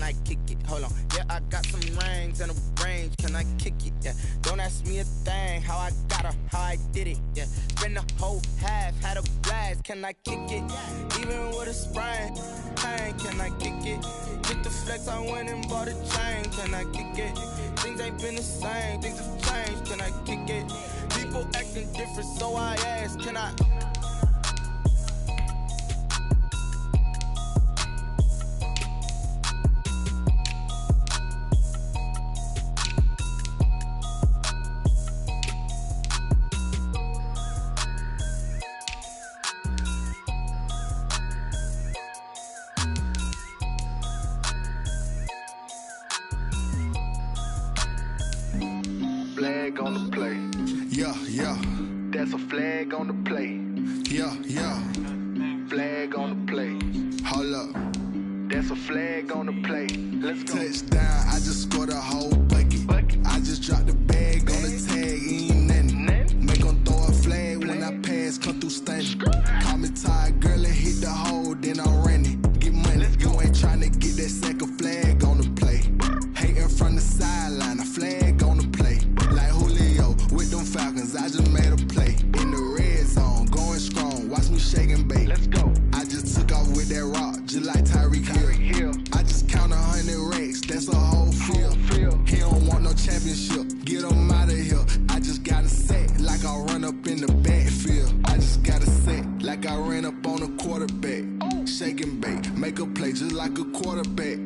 I kick it? Hold on, yeah, I got some rings and a range, can I kick it? Yeah, don't ask me a thing, how I got her, how I did it. Yeah, spend the whole half, had a blast, can I kick it? Even with a sprain, pain, can I kick it? With the flex, I went and bought a chain, can I kick it? Things ain't been the same, things have changed, can I kick it? People acting different, so I ask, can I? Flag on the play. Yeah, yeah. That's a flag on the play. Yeah, yeah. Flag on the play. Hold up. That's a flag on the play. Let's go. Touchdown, I just scored a whole bucket. I just dropped the bag on the tag, ain't nothing. Make 'em throw a flag when I pass, come through stunning. Call me tired, girl, and hit the hole, then I'm running. Get money, you ain't tryna get that second flag on the play. Hating from the sideline, a flag on the play. Like Julio with them Falcons, I just made a play. In the red zone, going strong, watch me shake and bake. Let's go. I just took off with that rock, just like Tyreek Hill. I just count 100 racks, that's a whole field. He don't want no championship, get him out of here. I just got a set, like I run up in the backfield. I just got a set, like I ran up on a quarterback. Shake and bake, make a play just like a quarterback.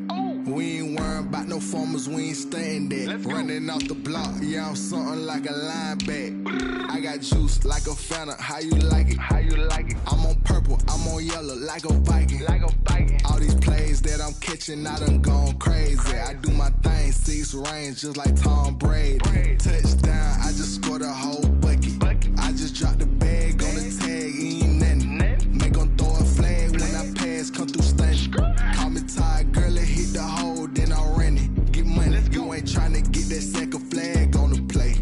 We ain't worrying about no formers, we ain't staying there. Running off the block, yeah, I'm something like a linebacker. I got juice like a Fanta, how you like it? How you like it? I'm on purple, I'm on yellow, like a Viking. Like a Viking. All these plays that I'm catching, I done gone crazy. I do my thing, 6 range, just like Tom Brady. Touchdown, I just scored a whole bucket. I just dropped the bag on the tag, ain't nothing. Make 'em throw a flag when I pass, come through stunning. Call me tired, girl, and hit the hole, then I'm running. Get money, you ain't tryna get that second flag on the play.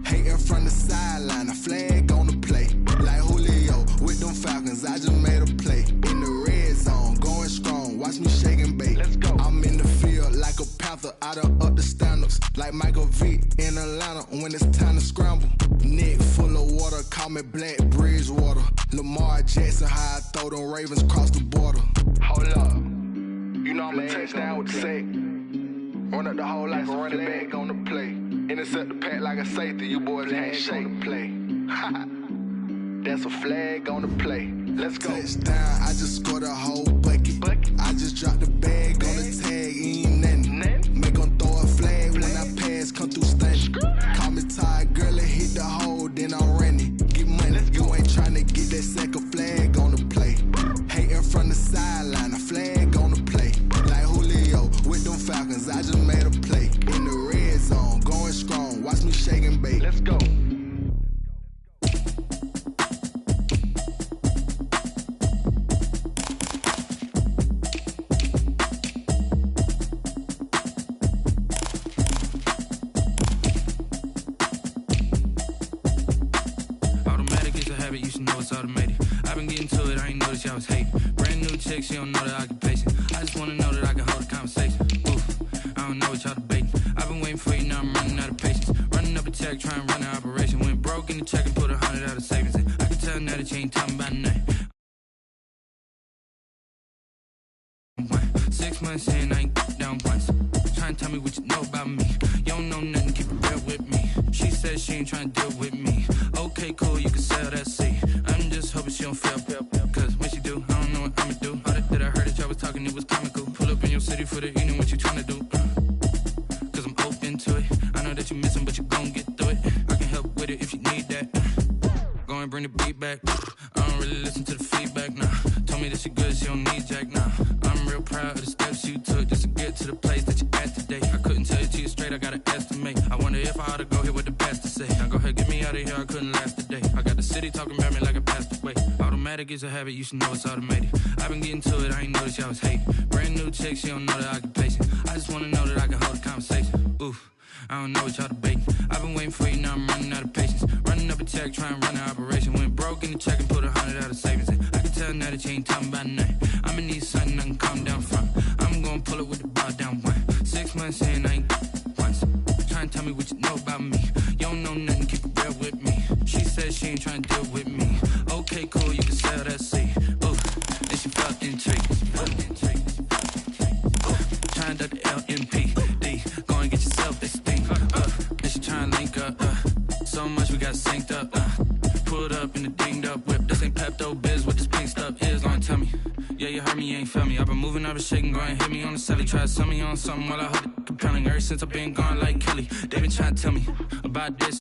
Hating from the sideline, a flag on the play. Like Julio with them Falcons, I just made a play. In the red zone, going strong, watch me shake and bake. Let's go. I'm in the field like a Panther, I done up the standards. Like Michael Vick in Atlanta when it's time to scramble. Neck full of water, call me Black Bridgewater. Lamar Jackson, how I throw them Ravens across the border. Hold up. You know I'm a touchdown with the sack. Run up the hole like a running back on the play. Intercept the pack like a safety. You boys ain't shake the play. That's a flag on the play. Let's go. Touchdown, I just scored a whole bucket. I just dropped the bag on the tag, ain't nothing. Make 'em throw a flag when I pass, come through stunning. Call me tired, girl, and hit the hole, then I'm running. Get money, you ain't tryna get that second flag on the play. Hating from the sideline, a flag on the play. Like Julio with them Falcons, I just made a play. In the red zone, going strong, watch me shake and bake. Let's go. You should know it's automated. I've been getting to it, I ain't noticed y'all was hating. Brand new chick, she don't know the occupation. I just wanna know that I can hold a conversation. Oof, I don't know what y'all debating. I've been waiting for you, now I'm running out of patience. Running up a check, trying to run an operation. Went broke in the check and put 100 out of savings in. I can tell now that you ain't talking about nothing. 6 months in, I ain't down once. Trying to tell me what you know about me. You don't know nothing, keep it real with me. She said she ain't trying to deal with me. Okay, cool, you can sell that seat. I'm just hoping she don't fail. Cause when she do, I don't know what I'ma do. All that I heard that y'all was talking, it was comical. Pull up in your city for the evening, what you tryna do? Cause I'm open to it. I know that you missing, but you gon' get through it. I can help with it if you need that. Go and bring the beat back. I don't really listen to the feedback, nah. Told me that she good, she don't need jack, nah. I'm real proud of the steps you took just to get to the place that you at today. I couldn't tell you to you straight, I gotta estimate. I wonder if I ought to go here with the best to say. Now go ahead, get me out of here, I couldn't last today. I got the city talking about me like I passed away. Automatic is a habit, you should know it's automated. I've been getting to it, I ain't noticed y'all was hating. Brand new chick, she don't know the occupation. I just wanna know that I can hold a conversation. Oof, I don't know what y'all debating. I've been waiting for you, now I'm running out of patience. Running up a check, trying to run an operation. Went broke in the check and put 100 out of savings in. I can tell now that you ain't talking about nothing. I'ma need something I can calm down from. I'm gonna pull it with the bar down one. Pepto-Biz, what this pink stuff is, don't tell me. Yeah, you heard me, you ain't felt me. I've been moving, I've been shaking, go and hit me on the celly. Try to sell me on something while I hold it compelling. Ever since I've been gone like Kelly, they been trying to tell me about this.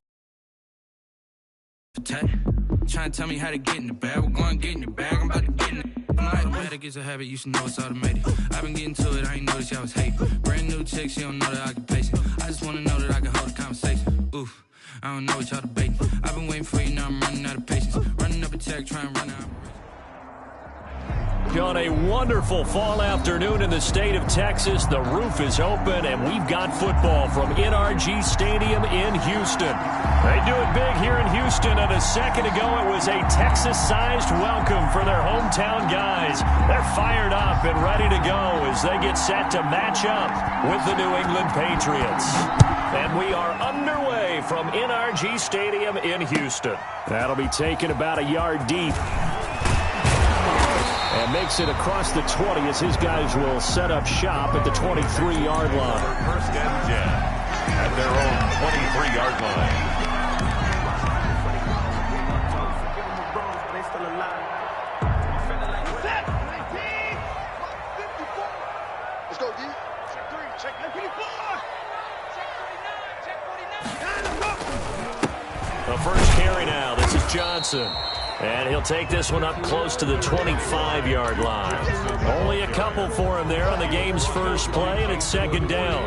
Trying to tell me how to get in the bag. We're going to get in the bag, I'm about to get in it. I'm like, better get a habit, you should know it's automated. I've been getting to it, I ain't noticed y'all was hating. Brand new chick, she don't know that I can pace it. I just want to know that I can hold a conversation. Oof, I don't know what y'all debating. I've been waiting for you, now I'm running out of patience. Running up a check, trying to run out. On a wonderful fall afternoon in the state of Texas, the roof is open, and we've got football from NRG Stadium in Houston. They do it big here in Houston, and a second ago it was a Texas-sized welcome for their hometown guys. They're fired up and ready to go as they get set to match up with the New England Patriots. And we are underway from NRG Stadium in Houston. That'll be taken about a yard deep. And makes it across the 20 as his guys will set up shop at the 23-yard line. First and 10 at their own 23-yard line. Let's go, D. Check 3, check 54. Check 49, check 49. The first carry now. This is Johnson. And he'll take this one up close to the 25-yard line. Only a couple for him there on the game's first play, and it's second down.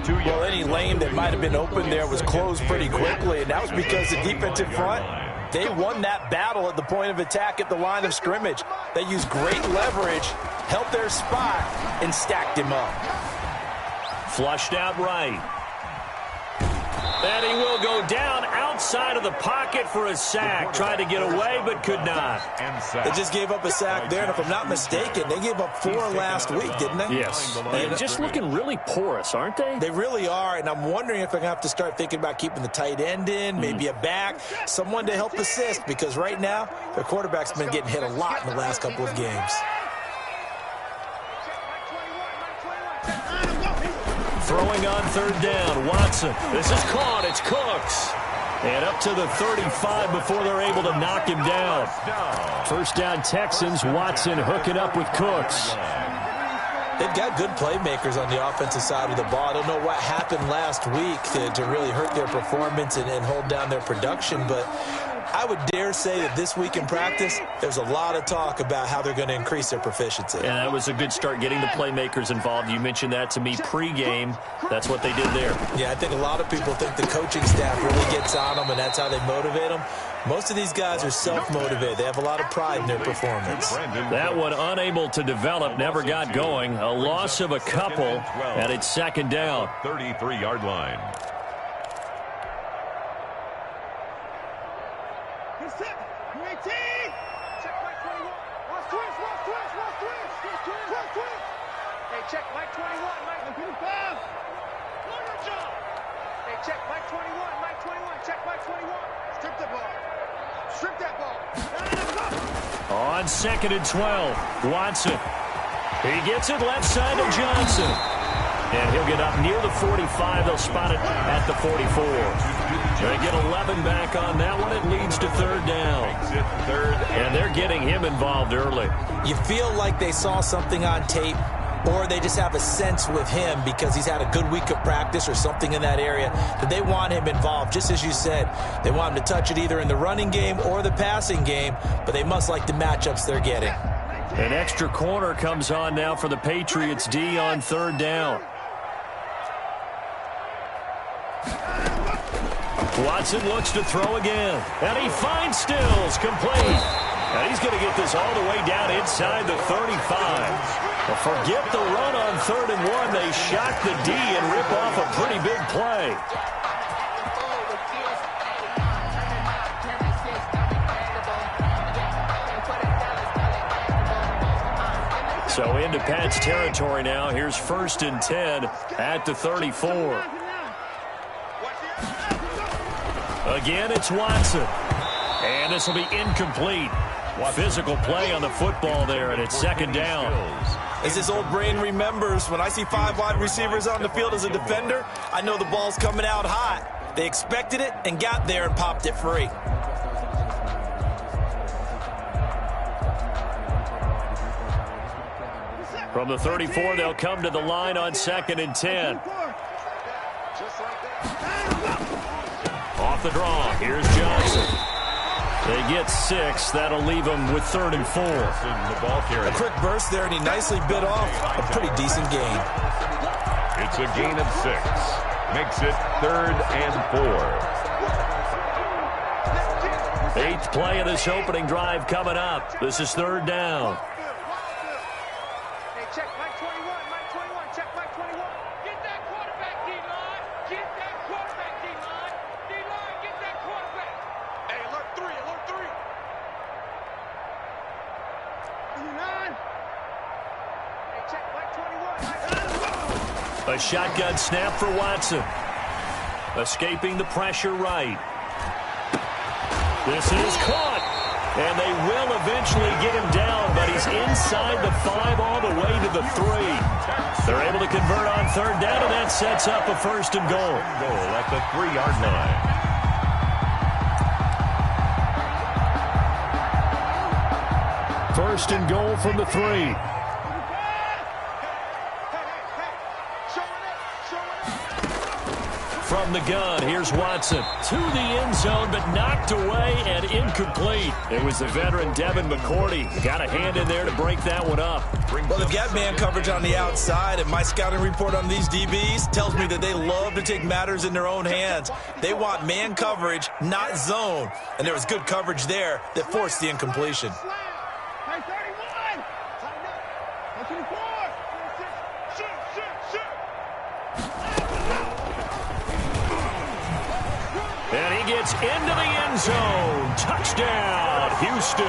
Well, any lane that might have been open there was closed pretty quickly, and that was because the defensive front, they won that battle at the point of attack at the line of scrimmage. They used great leverage, held their spot, and stacked him up. Flushed out right. And he will go down outside of the pocket for a sack. Tried to get away, but could not. They just gave up a sack there, and if I'm not mistaken, they gave up 4 last week, didn't they? Yes. And just looking really porous, aren't they? They really are, and I'm wondering if they're going to have to start thinking about keeping the tight end in, maybe a back, someone to help assist, because right now, their quarterback's been getting hit a lot in the last couple of games. Throwing on third down, Watson. This is caught. It's Cooks. And up to the 35 before they're able to knock him down. First down, Texans. Watson hooking up with Cooks. They've got good playmakers on the offensive side of the ball. I don't know what happened last week to really hurt their performance and hold down their production, but I would dare say that this week in practice, there's a lot of talk about how they're going to increase their proficiency. And that was a good start getting the playmakers involved. You mentioned that to me pregame. That's what they did there. Yeah, I think a lot of people think the coaching staff really gets on them, and that's how they motivate them. Most of these guys are self-motivated. They have a lot of pride in their performance. That one unable to develop, never got going. A loss of a couple, and it's second down. 33-yard line. Check Mike 21, Mike 25. Hey, check Mike 21, Mike 21, check Mike 21. Strip the ball. Strip that ball. On second and 12, Watson. He gets it left side to Johnson. And he'll get up near the 45. They'll spot it at the 44. They get 11 back on that one. It leads to third down. And they're getting him involved early. You feel like they saw something on tape, or they just have a sense with him because he's had a good week of practice or something in that area that they want him involved. Just as you said, they want him to touch it either in the running game or the passing game, but they must like the matchups they're getting. An extra corner comes on now for the Patriots D on third down. Watson looks to throw again, and he finds Stills, complete. And he's going to get this all the way down inside the 35. Well, forget the run on 3rd and 1. They shock the D and rip off a pretty big play. So into Pat's territory now. Here's 1st and 10 at the 34. Again, it's Watson. And this will be incomplete. Physical play on the football there, and it's second down. As his old brain remembers, when I see 5 wide receivers on the field as a defender, I know the ball's coming out hot. They expected it and got there and popped it free. From the 34, they'll come to the line on 2nd and 10. Off the draw, here's Johnson. They get 6. That'll leave them with 3rd and 4. A quick burst there, and he nicely bit off a pretty decent gain. It's a gain of 6. Makes it 3rd and 4. 8th play of this opening drive coming up. This is 3rd down. Hey, check Mike 21, Mike 21, check Mike 21. Get that quarterback, D-line. Get that quarterback, D-line. D-line, get that quarterback. Hey, alert 3, alert 3. 29. Hey, check Mike 21, Mike 21. A shotgun snap for Watson. Escaping the pressure right. This is caught. And they will eventually get him down, but he's inside the 5 all the way to the 3. They're able to convert on 3rd down, and that sets up a 1st and goal. Goal at the 3-yard line. 1st and goal from the 3. From the gun, here's Watson to the end zone, but knocked away and incomplete. It was the veteran Devin McCourty. Got a hand in there to break that one up. Well, they've got man coverage on the outside, and my scouting report on these DBs tells me that they love to take matters in their own hands. They want man coverage, not zone. And there was good coverage there that forced the incompletion. And he gets into the end zone. Touchdown, Houston.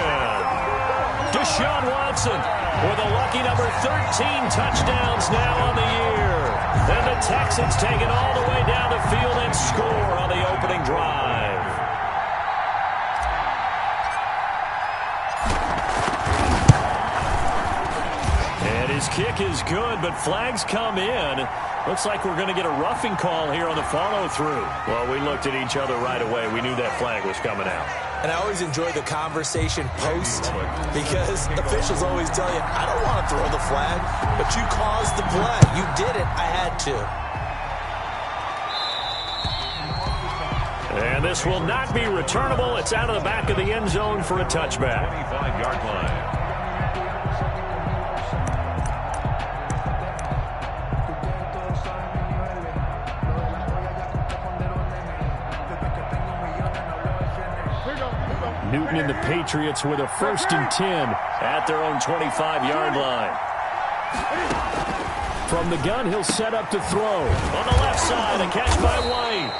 Deshaun Watson with a lucky number 13 touchdowns now on the year. And the Texans take it all the way down the field and score on the opening drive. And his kick is good, but flags come in. Looks like we're going to get a roughing call here on the follow-through. Well, we looked at each other right away. We knew that flag was coming out. And I always enjoy the conversation post because officials always tell you, I don't want to throw the flag, but you caused the play. You did it. I had to. And this will not be returnable. It's out of the back of the end zone for a touchback. 25-yard line. Newton and the Patriots with a 1st and 10 at their own 25-yard line. From the gun, he'll set up to throw. On the left side, a catch by White.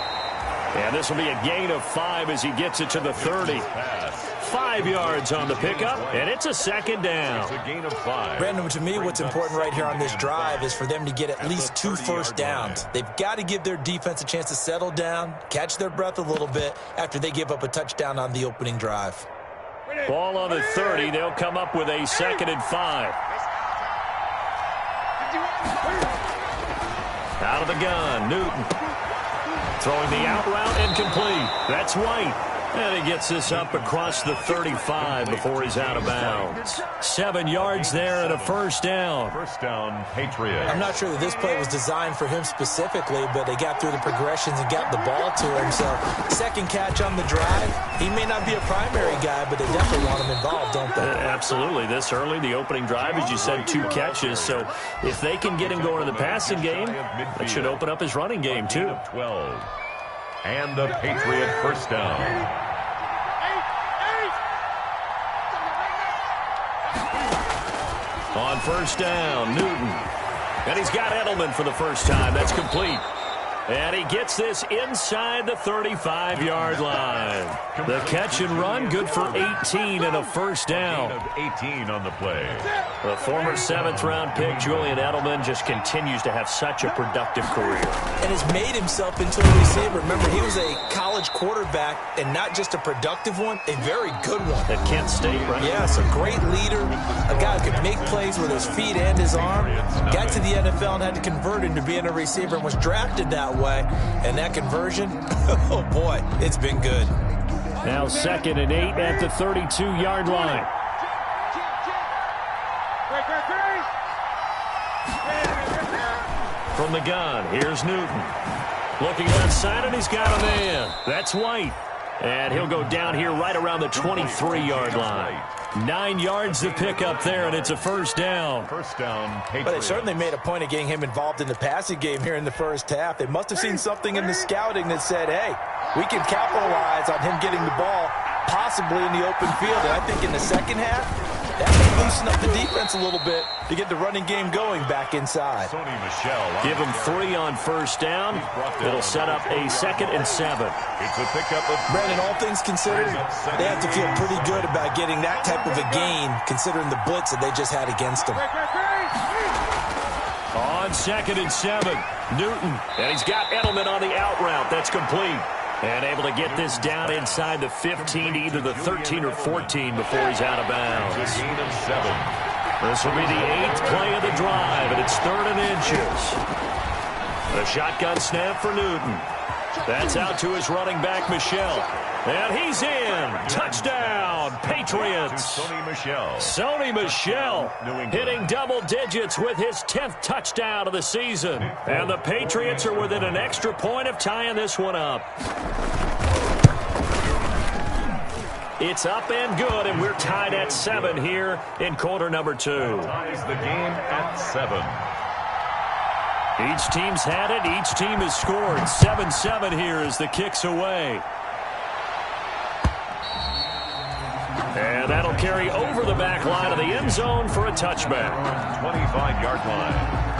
And this will be a gain of 5 as he gets it to the 30. 5 yards on the pickup, and it's a 2nd down. It's a gain of 5. Brandon, to me, what's important right here on this drive is for them to get at least 2 first downs. They've got to give their defense a chance to settle down, catch their breath a little bit after they give up a touchdown on the opening drive. Ball on the 30. They'll come up with a 2nd and 5. Out of the gun, Newton. Throwing the out route incomplete. That's White. And he gets this up across the 35 before he's out of bounds. 7 yards there and a 1st down. 1st down, Patriots. I'm not sure that this play was designed for him specifically, but they got through the progressions and got the ball to him. So 2nd catch on the drive. He may not be a primary guy, but they definitely want him involved, don't they? Absolutely. This early, the opening drive, as you said, 2 catches. So if they can get him going in the passing game, that should open up his running game too. 12. And the Patriot 1st down. On 1st down, Newton. And he's got Edelman for the first time. That's complete. And he gets this inside the 35-yard line. The catch and run, good for 18 and a 1st down. 18 on the play. The former 7th-round pick, Julian Edelman, just continues to have such a productive career. And has made himself into a receiver. Remember, he was a college quarterback, and not just a productive one, a very good one. At Kent State, right? Yes, a great leader, a guy who could make plays with his feet and his arm. Got to the NFL and had to convert into being a receiver and was drafted that way. And that conversion, oh boy, it's been good. Now 2nd and 8 at the 32-yard line. From the gun, here's Newton. Looking left side, and he's got a man. That's White. And he'll go down here right around the 23-yard line. 9 yards to pick up there, and it's a first down. First down, Patriots. But they certainly made a point of getting him involved in the passing game here in the first half. They must have seen something in the scouting that said, hey, we can capitalize on him getting the ball possibly in the open field. And I think in the second half, that may loosen up the defense a little bit to get the running game going back inside. Give him 3 on first down. It'll set up a 2nd and 7. It's a pickup of Brandon, all things considered, they have to feel pretty good about getting that type of a gain considering the blitz that they just had against them. On 2nd and 7, Newton. And he's got Edelman on the out route. That's complete. And able to get this down inside the 15, either the 13 or 14 before he's out of bounds. This will be the 8th play of the drive, and it's 3rd and inches. A shotgun snap for Newton. That's out to his running back, Michel. And he's in. Touchdown, Patriots. Sony Michel hitting double digits with his 10th touchdown of the season. And the Patriots are within an extra point of tying this one up. It's up and good, and we're tied at 7 here in quarter number 2. Ties the game at 7. Each team's had it. Each team has scored. 7-7 here as the kick's away. And that'll carry over the back line of the end zone for a touchback. 25-yard line.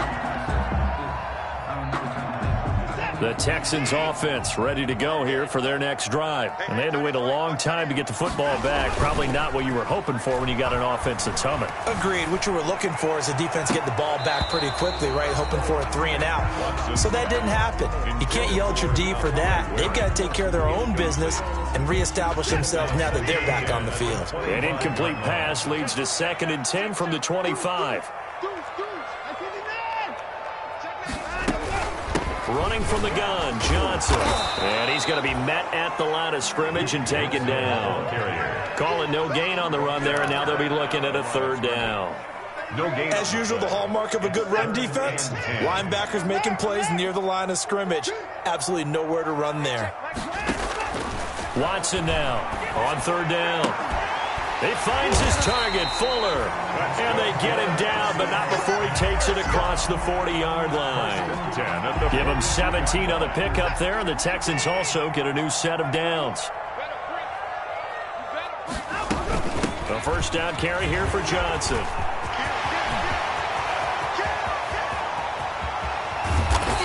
The Texans offense ready to go here for their next drive. And they had to wait a long time to get the football back. Probably not what you were hoping for when you got an offense that's humming. Agreed. What you were looking for is the defense getting the ball back pretty quickly, right? Hoping for a 3 and out. So that didn't happen. You can't yell at your D for that. They've got to take care of their own business and reestablish themselves now that they're back on the field. An incomplete pass leads to 2nd and 10 from the 25. Running from the gun, Johnson. And he's going to be met at the line of scrimmage and taken down. Calling no gain on the run there, and now they'll be looking at a 3rd down. As usual, the hallmark of a good run defense, linebackers making plays near the line of scrimmage. Absolutely nowhere to run there. Watson now on 3rd down. He finds his target, Fuller. And they get him down, but not before he takes it across the 40-yard line. Give him 17 on the pickup there, and the Texans also get a new set of downs. A first down carry here for Johnson.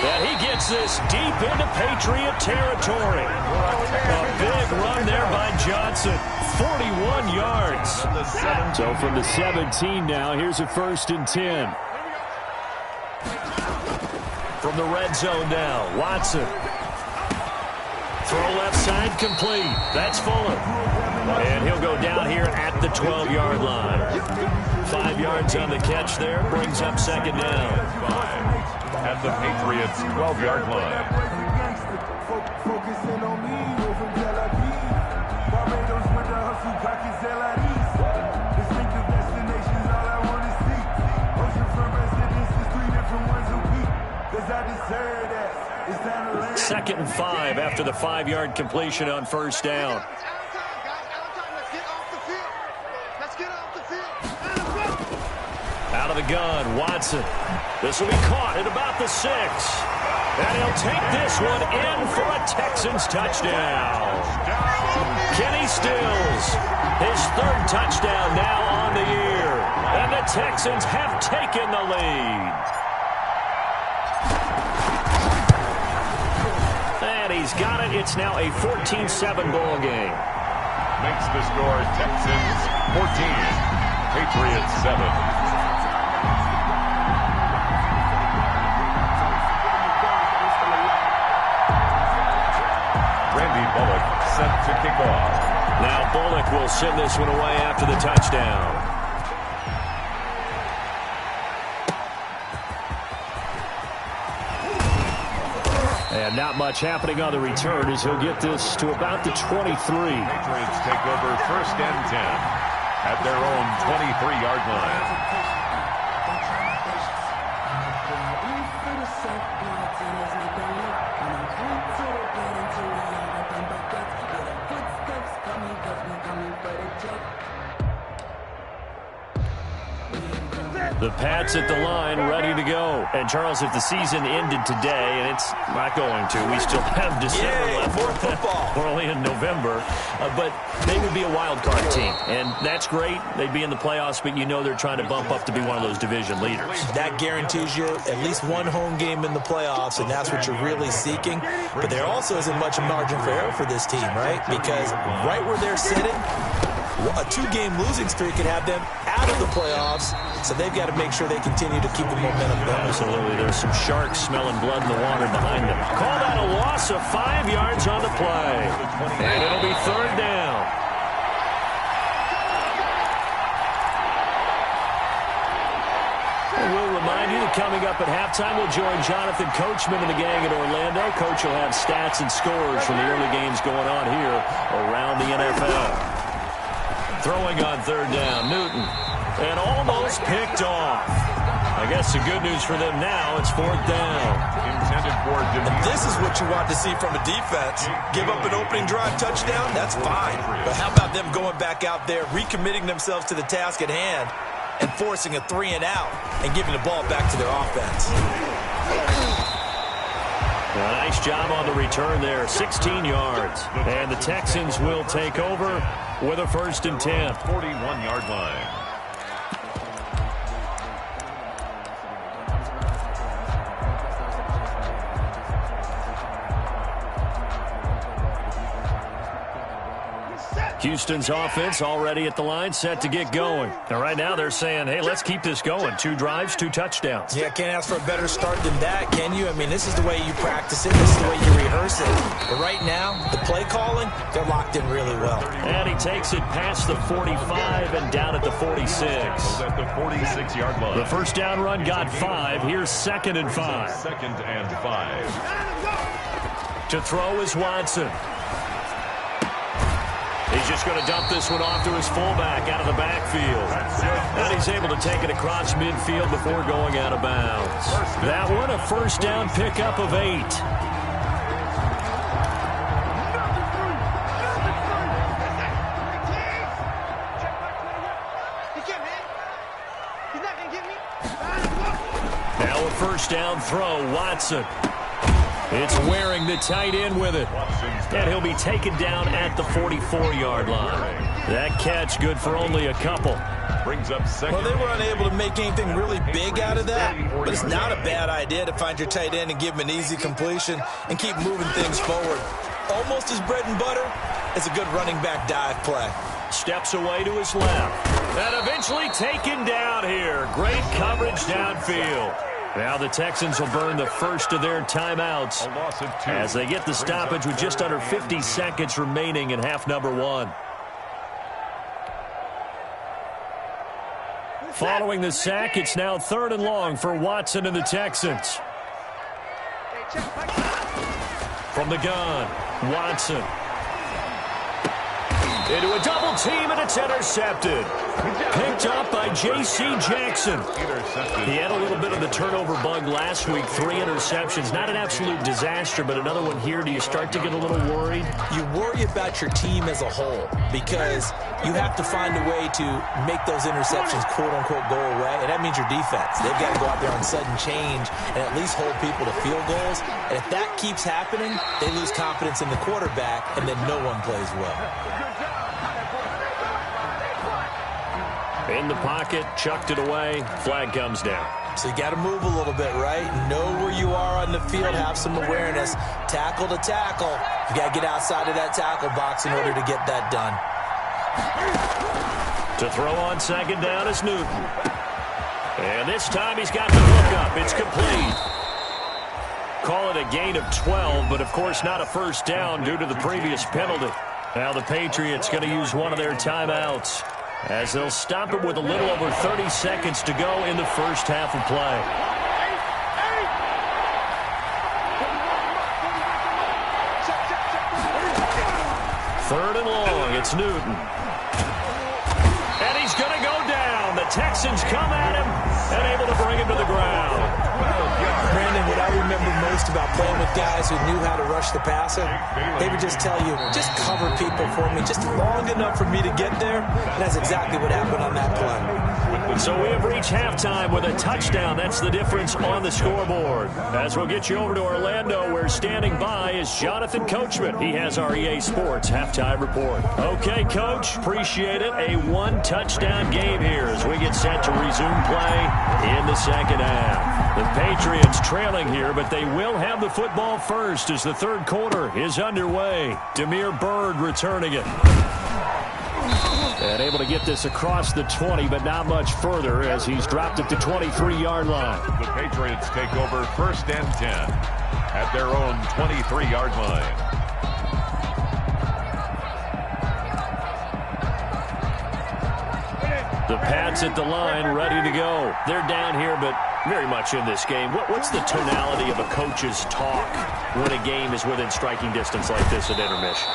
And he gets this deep into Patriot territory. A big run there by Johnson. 41 yards. So from the 17 now, here's a 1st and 10. From the red zone now, Watson. Throw left side complete. That's Fuller. And he'll go down here at the 12-yard line. 5 yards on the catch there. Brings up 2nd down. At the Patriots' 12-yard line. Second and 5 after the 5-yard completion on first down. Out of the gun, Watson. This will be caught at about the 6. And he'll take this one in for a Texans touchdown. Kenny Stills, his 3rd touchdown now on the year. And the Texans have taken the lead. And he's got it. It's now a 14-7 ball game. Makes the score Texans 14, Patriots 7. Set to kick off. Now Bullock will send this one away after the touchdown. And not much happening on the return as he'll get this to about the 23. Patriots take over 1st and 10 at their own 23-yard line. The Pats at the line, ready to go. And, Charles, if the season ended today, and it's not going to, we still have December left. More football. We're only in November. But they would be a wild card team. And that's great. They'd be in the playoffs, but you know they're trying to bump up to be one of those division leaders. That guarantees you at least one home game in the playoffs, and that's what you're really seeking. But there also isn't much margin for error for this team, right? Because right where they're sitting, a 2-game losing streak could have them out of the playoffs, so they've got to make sure they continue to keep the momentum going. Absolutely. There's some sharks smelling blood in the water behind them. Call that a loss of 5 yards on the play. And it'll be 3rd down. And we'll remind you that coming up at halftime, we'll join Jonathan Coachman and the gang in Orlando. Coach will have stats and scores from the early games going on here around the NFL. Throwing on 3rd down, Newton. And almost picked off. I guess the good news for them now, it's 4th down. And this is what you want to see from a defense. Give up an opening drive touchdown, that's fine. But how about them going back out there, recommitting themselves to the task at hand, and forcing a 3-and-out and giving the ball back to their offense. A nice job on the return there, 16 yards. And the Texans will take over with a 1st and 10. 41-yard line. Houston's offense already at the line, set to get going. And right now they're saying, hey, let's keep this going. 2 drives, 2 touchdowns. Yeah, can't ask for a better start than that, can you? I mean, this is the way you practice it. This is the way you rehearse it. But right now, the play calling, they're locked in really well. And he takes it past the 45 and down at the 46. At the 46-yard line. The 1st down run got 5. Here's 2nd and 5. 2nd and 5. To throw is Watson. He's just going to dump this one off to his fullback out of the backfield. And he's able to take it across midfield before going out of bounds. That one, a 1st down pickup of 8. Now a 1st down throw, Watson. It's wearing the tight end with it. And he'll be taken down at the 44-yard line. That catch good for only a couple. Brings up 2nd. Well, they were unable to make anything really big out of that, but it's not a bad idea to find your tight end and give him an easy completion and keep moving things forward. Almost as bread and butter as a good running back dive play. Steps away to his left. And eventually taken down here. Great coverage downfield. Now the Texans will burn the first of their timeouts as they get the stoppage with just under 50 seconds remaining in half number 1. Following the sack, it's now 3rd and long for Watson and the Texans. From the gun, Watson. Into a double team, and it's intercepted. Picked up by J.C. Jackson. He had a little bit of the turnover bug last week. 3 interceptions. Not an absolute disaster, but another one here. Do you start to get a little worried? You worry about your team as a whole because you have to find a way to make those interceptions, quote-unquote, go away, and that means your defense. They've got to go out there on sudden change and at least hold people to field goals. And if that keeps happening, they lose confidence in the quarterback, and then no one plays well. In the pocket, chucked it away, flag comes down. So you got to move a little bit, right? Know where you are on the field, have some awareness. Tackle to tackle. You got to get outside of that tackle box in order to get that done. To throw on 2nd down is Newton. And this time he's got the hook up. It's complete. Call it a gain of 12, but of course not a 1st down due to the previous penalty. Now the Patriots going to use one of their timeouts, as they'll stop it with a little over 30 seconds to go in the first half of play. Third and long, it's Newton. And he's going to go down. The Texans come at him and able to bring him to the ground. Brandon, remember most about playing with guys who knew how to rush the passer? They would just tell you, just cover people for me, just long enough for me to get there. And that's exactly what happened on that play. So we have reached halftime with a touchdown. That's the difference on the scoreboard. As we'll get you over to Orlando, where standing by is Jonathan Coachman. He has our EA Sports halftime report. Okay, Coach, appreciate it. A one-touchdown game here as we get set to resume play in the second half. The Patriots trailing here, but they will have the football first as the third quarter is underway. Demir Bird returning it. And able to get this across the 20, but not much further as he's dropped it to 23-yard line. The Patriots take over 1st and 10 at their own 23-yard line. The Pats at the line, ready to go. They're down here, but very much in this game. What's the tonality of a coach's talk when a game is within striking distance like this at intermission?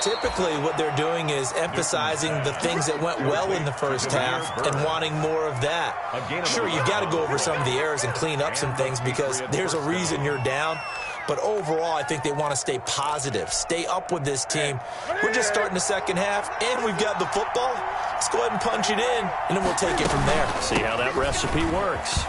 Typically, what they're doing is emphasizing the things that went well in the first half and wanting more of that. Sure, you've got to go over some of the errors and clean up some things because there's a reason you're down. But overall, I think they want to stay positive, stay up with this team. We're just starting the second half, and we've got the football. Let's go ahead and punch it in, and then we'll take it from there. See how that recipe works.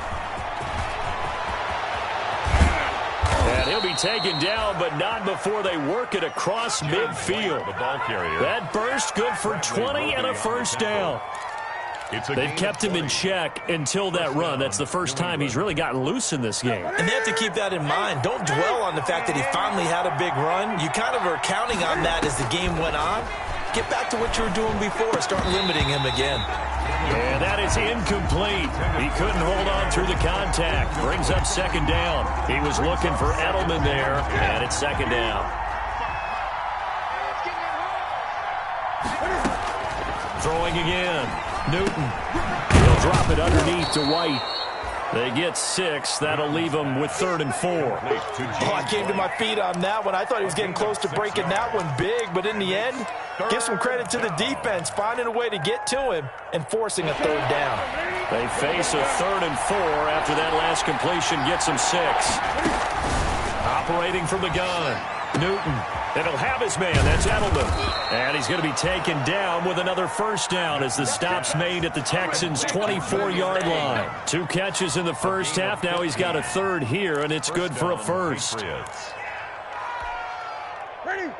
And he'll be taken down, but not before they work it across midfield. The ball carrier. That burst good for 20 and a first down. They've kept him in check until that run. That's the first time he's really gotten loose in this game. And they have to keep that in mind. Don't dwell on the fact that he finally had a big run. You kind of are counting on that as the game went on. Get back to what you were doing before. Start limiting him again. And that is incomplete. He couldn't hold on through the contact. Brings up second down. He was looking for Edelman there, and it's second down. Throwing again. Newton. He'll drop it underneath to White. They get 6. That'll leave them with 3rd and 4. Oh, I came to my feet on that one. I thought he was getting close to breaking that one big, but in the end, give some credit to the defense, finding a way to get to him and forcing a 3rd down. They face a 3rd and 4 after that last completion gets them 6. Operating from the gun. Newton. And he'll have his man. That's Edelman. And he's going to be taken down with another first down as the stop's made at the Texans' 24-yard line. 2 catches in the first half. Now he's got a 3rd here, and it's good for a first. Ready? Ready?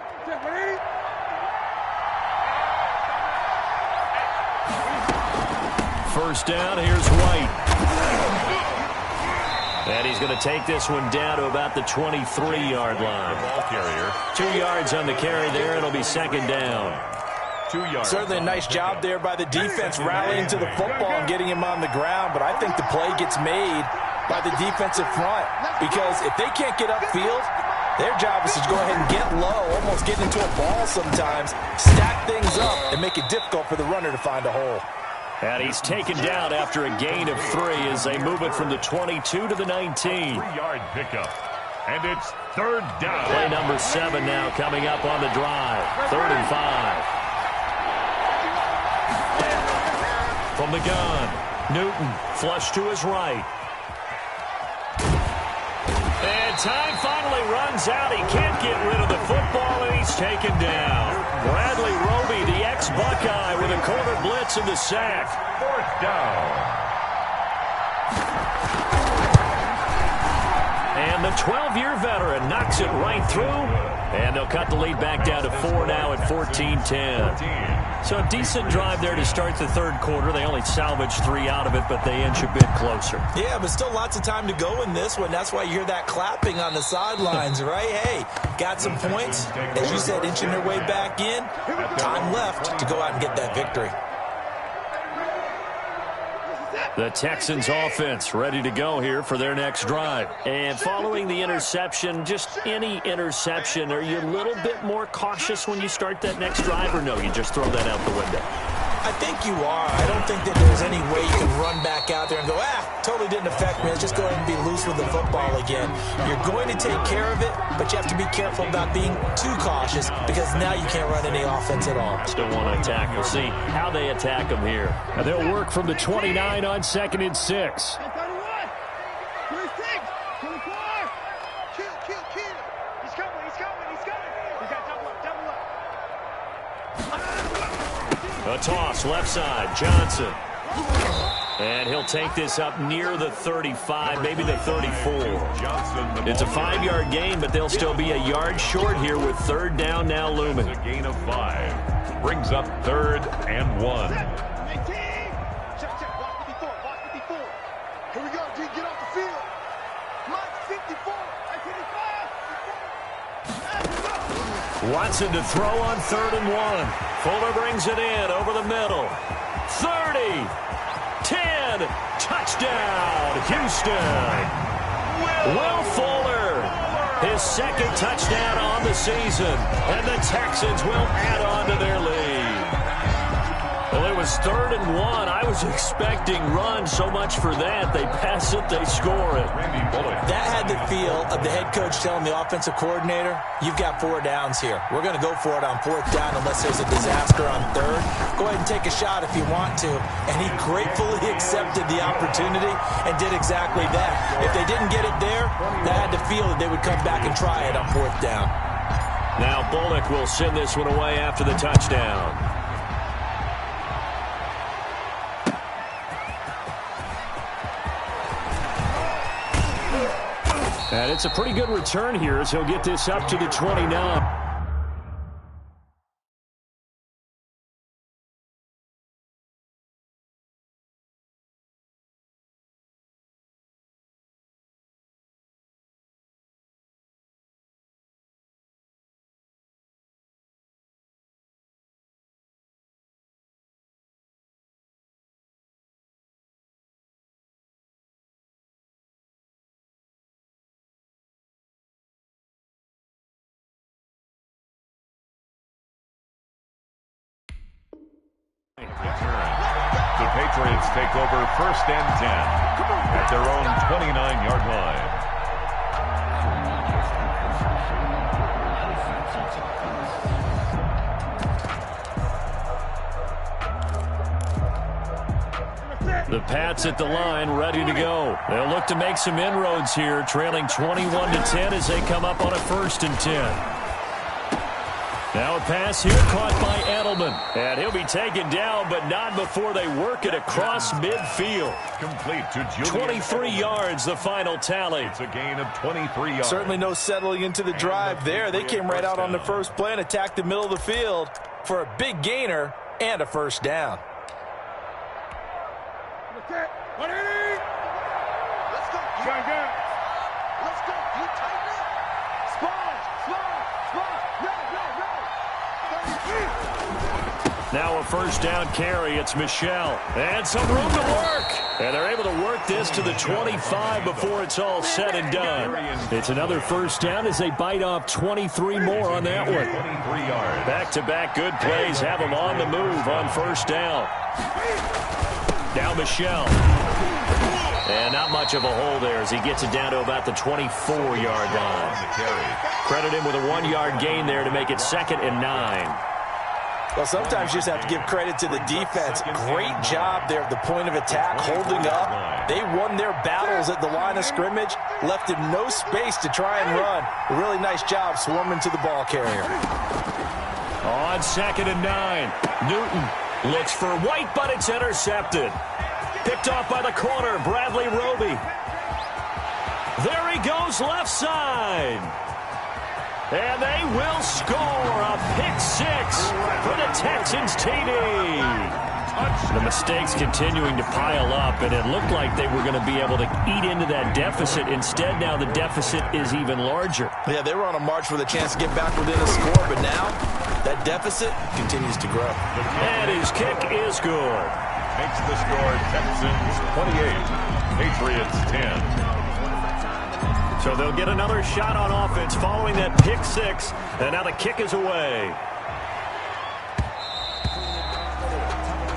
First down, here's White. And he's going to take this one down to about the 23-yard line. Ball carrier. 2 yards on the carry there. It'll be second down. 2 yards. Certainly a nice job there by the defense rallying to the football and getting him on the ground. But I think the play gets made by the defensive front because if they can't get upfield, their job is to go ahead and get low, almost get into a ball sometimes, stack things up, and make it difficult for the runner to find a hole. And he's taken down after a gain of 3 as they move it from the 22 to the 19. 3-yard pickup. And it's 3rd down. Play number 7 now coming up on the drive. 3rd and 5. From the gun, Newton flush to his right. And time finally runs out. He can't get rid of the football, and he's taken down. Bradley Roby, the ex-Buckeye, with a corner blitz and the sack. 4th down. And the 12-year veteran knocks it right through. And they'll cut the lead back down to 4 now at 14-10. So a decent drive there to start the 3rd quarter. They only salvaged 3 out of it, but they inch a bit closer. Yeah, but still lots of time to go in this one. That's why you hear that clapping on the sidelines, right? Hey, got some points. As you said, inching their way back in. Time left to go out and get that victory. The Texans offense ready to go here for their next drive. And following the interception, just any interception, are you a little bit more cautious when you start that next drive, or no, you just throw that out the window? I think you are. I don't think that there's any way you can run back out there and go, totally didn't affect me. Let's just go ahead and be loose with the football again. You're going to take care of it, but you have to be careful about being too cautious because now you can't run any offense at all. Still want to attack. We'll see how they attack them here. And they'll work from the 29 on 2nd and 6. A toss, left side, Johnson. And he'll take this up near the 35, maybe the 34. It's a 5-yard gain, but they'll still be a yard short here with third down now looming. It's a gain of 5. Brings up 3rd and 1. Check, watch 54, watch 54. Here we go, G, get off the field. Mark 54, I 55. Watson to throw on 3rd and 1. Fuller brings it in over the middle. 30, 10, touchdown, Houston. Will Fuller, his 2nd touchdown on the season, and the Texans will add on to their lead. Well, it was 3rd and 1. I was expecting run, so much for that. They pass it, they score it. That had the feel of the head coach telling the offensive coordinator, you've got 4 downs here. We're going to go for it on 4th down unless there's a disaster on 3rd. Go ahead and take a shot if you want to. And he gratefully accepted the opportunity and did exactly that. If they didn't get it there, that had the feel that they would come back and try it on 4th down. Now Bullock will send this one away after the touchdown. And it's a pretty good return here as he'll get this up to the 29. The Patriots take over 1st and 10 at their own 29-yard line. The Pats at the line, ready to go. They'll look to make some inroads here, trailing 21-10 as they come up on a 1st and 10. Now a pass here caught by Edelman. And he'll be taken down, but not before they work it across midfield. Complete to Julian. 23 yards, the final tally. It's a gain of 23 yards. Certainly no settling into the drive there. They came right out on the first play and attacked the middle of the field for a big gainer and a 1st down. Let's go. Let's go. You tighten up. Sponge. Now a 1st down carry. It's Michel. And some room to work. And they're able to work this to the 25 before it's all said and done. It's another 1st down as they bite off 23 more on that one. Back-to-back good plays have them on the move on 1st down. Now Michel. And not much of a hole there as he gets it down to about the 24-yard line. Credit him with a 1-yard gain there to make it 2nd and 9. Well, sometimes you just have to give credit to the defense. Great job there at the point of attack, holding up. They won their battles at the line of scrimmage, left him no space to try and run. A really nice job swarming to the ball carrier. On 2nd and 9, Newton looks for White, but it's intercepted. Picked off by the corner, Bradley Roby. There he goes, left side. And they will score a pick-6 for the Texans TD. The mistakes continuing to pile up, and it looked like they were going to be able to eat into that deficit. Instead, now the deficit is even larger. Yeah, they were on a march with a chance to get back within a score, but now that deficit continues to grow. And his kick is good. Makes the score Texans 28, Patriots 10. So they'll get another shot on offense following that pick-6, and now the kick is away.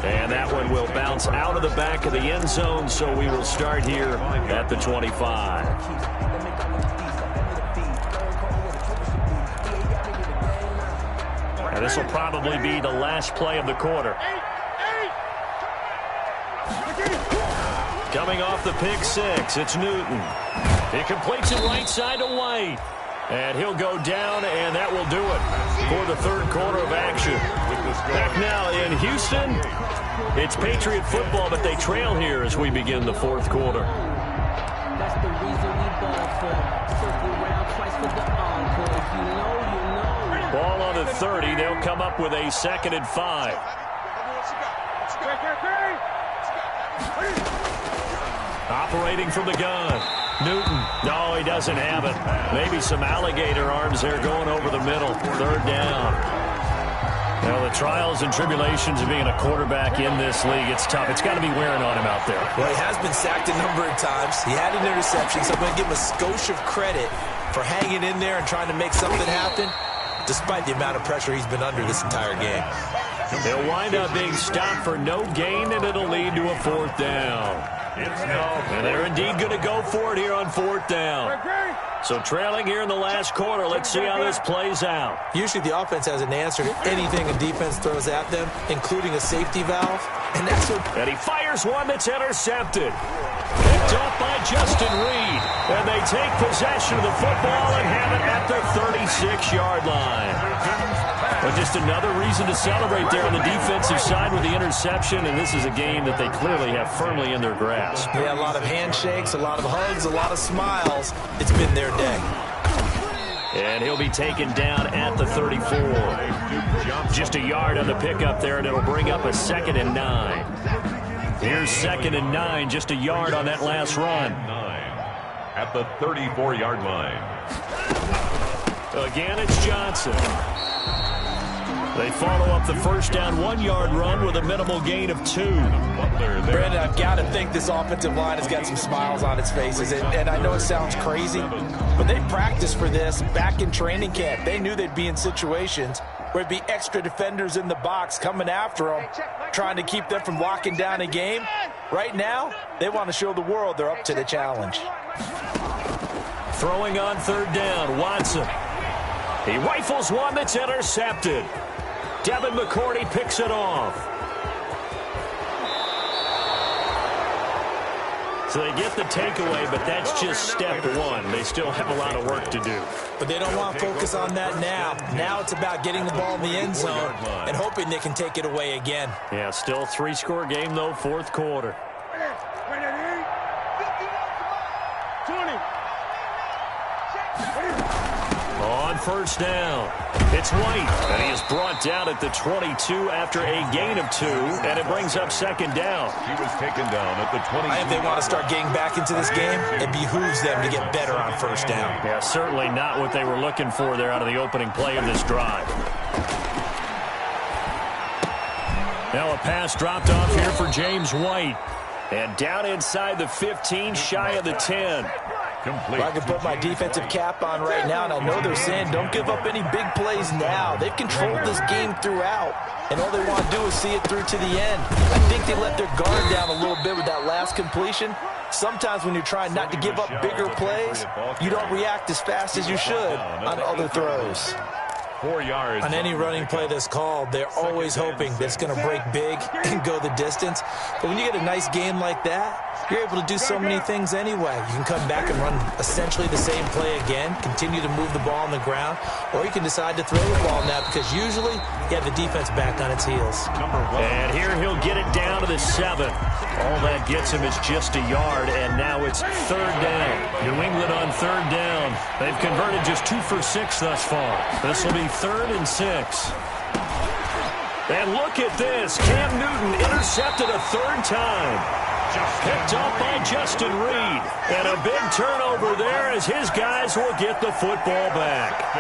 And that one will bounce out of the back of the end zone, so we will start here at the 25. And this will probably be the last play of the quarter. Coming off the pick-6, it's Newton. He completes it right side to White. And he'll go down, and that will do it for the third quarter of action. Back now in Houston. It's Patriot football, but they trail here as we begin the fourth quarter. That's the reason we ball for. Circle round twice for the encore. If you know, you know. Ball on the 30. They'll come up with a 2nd and 5. Operating from the gun. Newton. No, he doesn't have it. Maybe some alligator arms there going over the middle. 3rd down. Now, the trials and tribulations of being a quarterback in this league, it's tough. It's got to be wearing on him out there. Well, he has been sacked a number of times. He had an interception, so I'm going to give him a skosh of credit for hanging in there and trying to make something happen, despite the amount of pressure he's been under this entire game. They'll wind up being stopped for no gain, and it'll lead to a 4th down. And they're indeed going to go for it here on 4th down. So trailing here in the last quarter. Let's see how this plays out. Usually the offense has an answer to anything a defense throws at them, including a safety valve. And that's what... And he fires one that's intercepted. Picked off by Justin Reed. And they take possession of the football and have it at their 36-yard line. But just another reason to celebrate there on the defensive side with the interception, and this is a game that they clearly have firmly in their grasp. Yeah, a lot of handshakes, a lot of hugs, a lot of smiles. It's been their day. And he'll be taken down at the 34. Just a yard on the pickup there, and it'll bring up a 2nd and 9. Here's 2nd and 9, just a yard on that last run. At the 34-yard line. Again, it's Johnson. They follow up the 1st down 1-yard run with a minimal gain of 2. Brandon, I've got to think this offensive line has got some smiles on its faces. And I know it sounds crazy, but they practiced for this back in training camp. They knew they'd be in situations where it'd be extra defenders in the box coming after them, trying to keep them from locking down a game. Right now, they want to show the world they're up to the challenge. Throwing on 3rd down, Watson. He rifles one that's intercepted. Devin McCourty picks it off. So they get the takeaway, but that's just step 1. They still have a lot of work to do. But they don't want to focus on that now. Now it's about getting the ball in the end zone and hoping they can take it away again. Yeah, still 3-score game, though, 4th quarter. 20. On 1st down, it's White, and he is brought down at the 22 after a gain of 2, and it brings up 2nd down. He was taken down at the 22. If they want to start getting back into this game, it behooves them to get better on 1st down. Yeah, certainly not what they were looking for there out of the opening play of this drive. Now a pass dropped off here for James White, and down inside the 15, shy of the 10. Complete. Well, I can put my defensive cap on right now, and I know they're saying don't give up any big plays now. They've controlled this game throughout, and all they want to do is see it through to the end. I think they let their guard down a little bit with that last completion. Sometimes when you're trying not to give up bigger plays, you don't react as fast as you should on other throws. 4 yards. On any running play that's called, they're always hoping that it's going to break big and go the distance. But when you get a nice game like that, you're able to do so many things anyway. You can come back and run essentially the same play again, continue to move the ball on the ground, or you can decide to throw the ball now because usually you have the defense back on its heels. And here he'll get it down to the 7. All that gets him is just a yard, and now it's 3rd down. New England on 3rd down. They've converted just 2 for 6 thus far. This will be 3rd and 6. And look at this. Cam Newton intercepted a 3rd time. Picked off by Justin Reed. And a big turnover there as his guys will get the football back.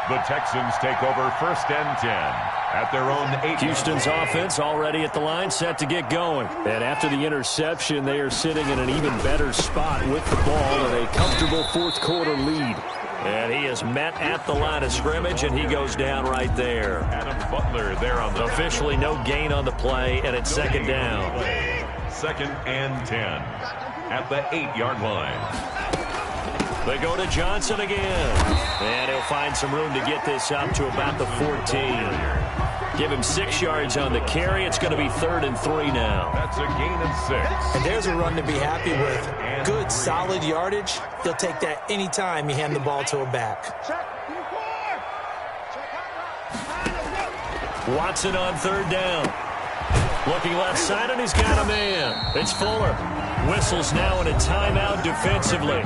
The Texans take over 1st and 10 at their own 8. Houston's offense already at the line, set to get going. And after the interception, they are sitting in an even better spot with the ball and a comfortable 4th quarter lead. And he is met at the line of scrimmage, and he goes down right there. Adam Butler there on the... Officially no gain on the play, and it's 2nd down. 2nd and 10 at the 8-yard line. They go to Johnson again. And he'll find some room to get this up to about the 14. Give him 6 yards on the carry. It's going to be 3rd and 3 now. That's a gain of 6. And there's a run to be happy with. Good, solid yardage. He'll take that anytime you hand the ball to a back. Watson on third down. Looking left side, and he's got a man. It's Fuller. Whistles now in a timeout defensively.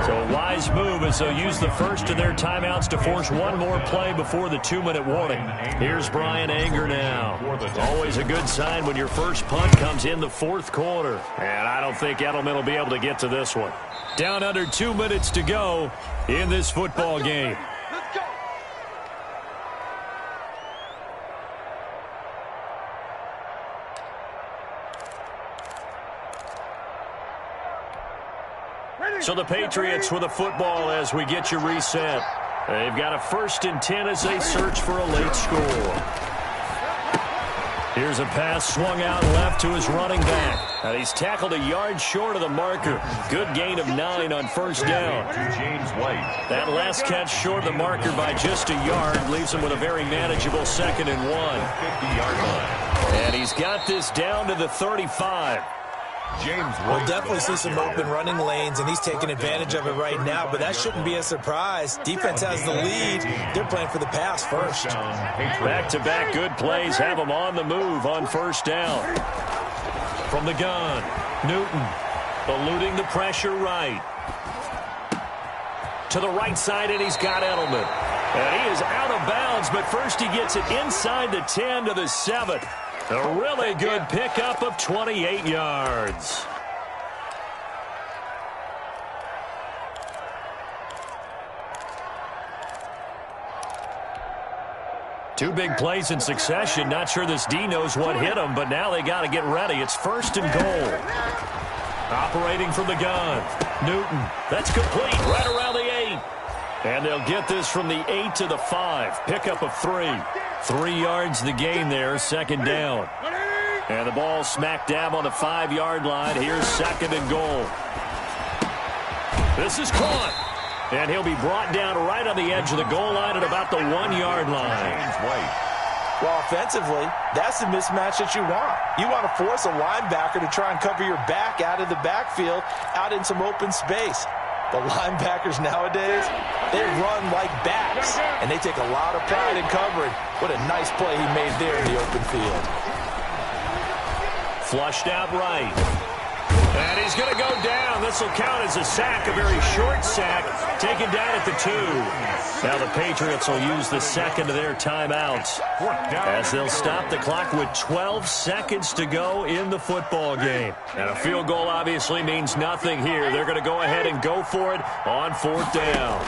So a wise move as they'll use the first of their timeouts to force one more play before the 2-minute warning. Here's Brian Anger now. It's always a good sign when your first punt comes in the fourth quarter. And I don't think Edelman will be able to get to this one. Down under 2 minutes to go in this football game. So the Patriots with a football as we get you reset. They've got a 1st and 10 as they search for a late score. Here's a pass swung out left to his running back. And he's tackled a yard short of the marker. Good gain of 9 on first down. That last catch short of the marker by just a yard leaves him with a very manageable 2nd and 1. And he's got this down to the 35. We'll definitely see some open running lanes, and he's taking advantage of it right now, but that shouldn't be a surprise. Defense has the lead. They're playing for the pass first. Back-to-back good plays have them on the move on first down. From the gun, Newton eluding the pressure right. To the right side, and he's got Edelman. And he is out of bounds, but first he gets it inside the 10 to the 7. A really good pickup of 28 yards. Two big plays in succession. Not sure this D knows what hit him, but now they got to get ready. It's 1st and goal. Operating from the gun. Newton. That's complete right around the 8. And they'll get this from the 8 to the 5. Pickup of 3. 3 yards the gain there, 2nd down. And the ball smack dab on the 5-yard line. Here's 2nd and goal. This is caught. And he'll be brought down right on the edge of the goal line at about the 1-yard line. Well, offensively, that's the mismatch that you want. You want to force a linebacker to try and cover your back out of the backfield, out in some open space. The linebackers nowadays, they run like backs, and they take a lot of pride in covering. What a nice play he made there in the open field. Flushed out right. And he's going to go down. This will count as a sack, a very short sack, taken down at the 2. Now the Patriots will use the 2nd of their timeouts as they'll stop the clock with 12 seconds to go in the football game. And a field goal obviously means nothing here. They're going to go ahead and go for it on 4th down.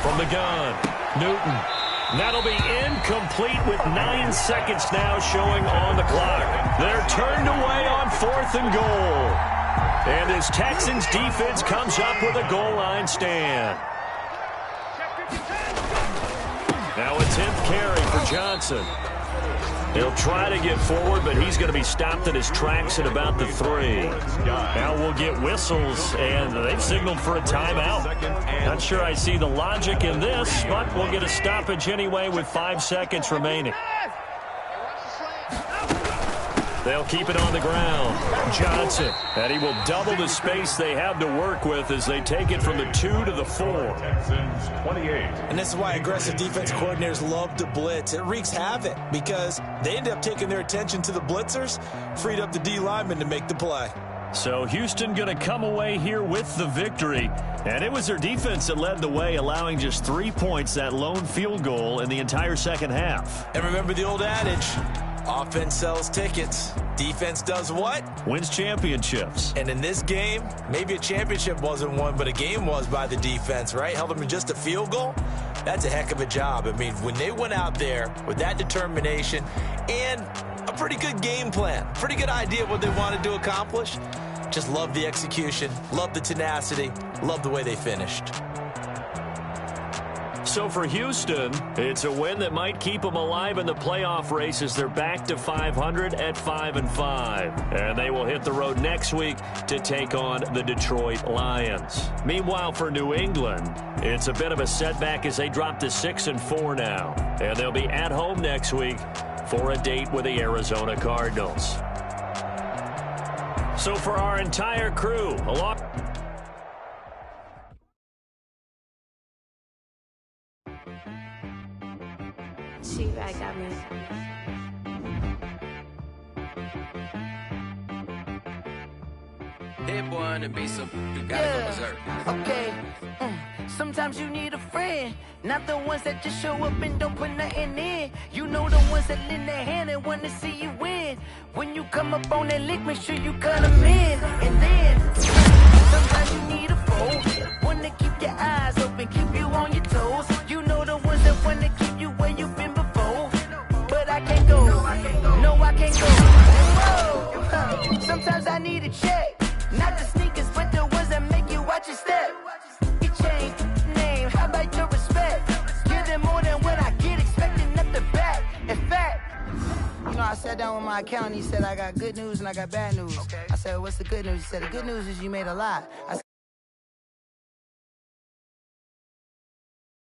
From the gun, Newton. That'll be incomplete with 9 seconds now showing on the clock. They're turned away on 4th and goal. And this Texans defense comes up with a goal line stand. Now a 10th carry for Johnson. He'll try to get forward, but he's going to be stopped in his tracks at about the 3. Now we'll get whistles, and they've signaled for a timeout. Not sure I see the logic in this, but we'll get a stoppage anyway with 5 seconds remaining. They'll keep it on the ground. Johnson, and he will double the space they have to work with as they take it from the 2 to the 4. And this is why aggressive defense coordinators love to blitz. It wreaks havoc because they end up taking their attention to the blitzers, freed up the D lineman to make the play. So Houston going to come away here with the victory. And it was their defense that led the way, allowing just 3 points, that lone field goal in the entire second half. And remember the old adage, offense sells tickets. Defense does what? Wins championships. And in this game, maybe a championship wasn't won, but a game was by the defense, right? Held them in just a field goal. That's a heck of a job. I mean, when they went out there with that determination and a pretty good game plan, pretty good idea of what they wanted to accomplish, just love the execution, love the tenacity, love the way they finished. So for Houston, it's a win that might keep them alive in the playoff race as they're back to 500 at 5-5. And they will hit the road next week to take on the Detroit Lions. Meanwhile, for New England, it's a bit of a setback as they drop to 6-4 now. And they'll be at home next week for a date with the Arizona Cardinals. So for our entire crew, along... She got me Hit boy on the beat, so you gotta go berserk. Okay. Sometimes you need a friend, not the ones that just show up and don't put nothing in. You know the ones that lend their hand and want to see you win. When you come up on that lick, make sure you cut them in. And then, sometimes you need a foe, one to keep your eyes open, keep you on your toes. You know the ones that want to keep you where you've been before. But I can't go, no I can't go. Whoa. Sometimes I need a check, not the sneakers, but the ones that make you watch your step. Change name, how about your respect? Give them more than what I get, expecting nothing back. In fact, you know, I sat down with my accountant, he said I got good news and I got bad news. I said, what's the good news? He said, the good news is you made a lot. I